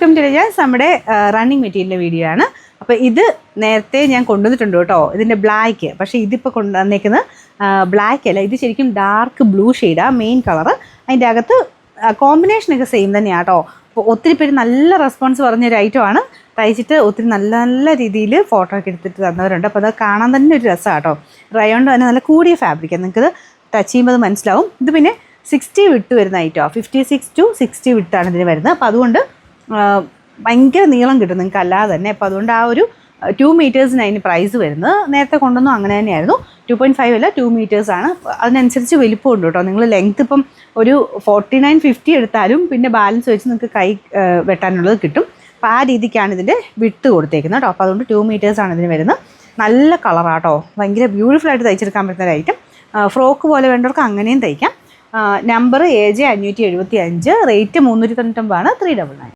Welcome to നമ്മുടെ running മെറ്റീരിയലിൻ്റെ video ആണ്. അപ്പോൾ ഇത് നേരത്തെ ഞാൻ കൊണ്ടുവന്നിട്ടുണ്ട് കേട്ടോ, ഇതിൻ്റെ ബ്ലാക്ക്. പക്ഷേ ഇതിപ്പോൾ കൊണ്ടുവന്നേക്കുന്നത് ബ്ലാക്ക് അല്ല, ഇത് ശരിക്കും ഡാർക്ക് ബ്ലൂ ഷെയ്ഡാണ് മെയിൻ കളറ്. അതിൻ്റെ അകത്ത് കോമ്പിനേഷനൊക്കെ സെയിം തന്നെയാണ് കേട്ടോ. അപ്പോൾ ഒത്തിരി പേര് നല്ല റെസ്പോൺസ് പറഞ്ഞൊരു ഐറ്റമാണ്. തയ്ച്ചിട്ട് ഒത്തിരി നല്ല നല്ല രീതിയിൽ ഫോട്ടോ ഒക്കെ എടുത്തിട്ട് തന്നവരുണ്ട്. അപ്പോൾ അത് കാണാൻ തന്നെ ഒരു രസമാണ് കേട്ടോ. റയോണ്ട് തന്നെ നല്ല കൂടിയ ഫാബ്രിക്കാണ്, നിങ്ങൾക്കത് ടച്ച് ചെയ്യുമ്പോൾ അത് മനസ്സിലാവും. ഇത് പിന്നെ 60 വിട്ട് വരുന്ന ഐറ്റമാണ്, 56 to 60 വിട്ടാണ് ഇതിന് വരുന്നത്. അപ്പോൾ അതുകൊണ്ട് ഭയങ്കര നീളം കിട്ടും നിങ്ങൾക്ക് അല്ലാതെ തന്നെ. അപ്പോൾ അതുകൊണ്ട് ആ ഒരു 2 മീറ്റേഴ്സിന് അതിന് പ്രൈസ് വരുന്നത്. നേരത്തെ കൊണ്ടുവന്നു അങ്ങനെ തന്നെയായിരുന്നു. 2.5 അല്ല 2 മീറ്റേഴ്സാണ്. അതിനനുസരിച്ച് വലിപ്പമുണ്ട് കേട്ടോ. നിങ്ങൾ ലെങ്ത്ത് ഇപ്പം ഒരു 49-50 എടുത്താലും പിന്നെ ബാലൻസ് വെച്ച് നിങ്ങൾക്ക് കൈ വെട്ടാനുള്ളത് കിട്ടും. അപ്പോൾ ആ രീതിക്കാണ് ഇതിൻ്റെ വിട്ട് കൊടുത്തേക്കുന്നത് കേട്ടോ. അപ്പോൾ അതുകൊണ്ട് 2 മീറ്റേഴ്സാണ് ഇതിന് വരുന്നത്. നല്ല കളറാട്ടോ, ഭയങ്കര ബ്യൂട്ടിഫുള്ളായിട്ട് തയ്ച്ചെടുക്കാൻ പറ്റുന്ന ഒരു ഐറ്റം. ഫ്രോക്ക് പോലെ വേണ്ടവർക്ക് അങ്ങനെയും തയ്ക്കാം. Number AJ 575, rate 399, 399.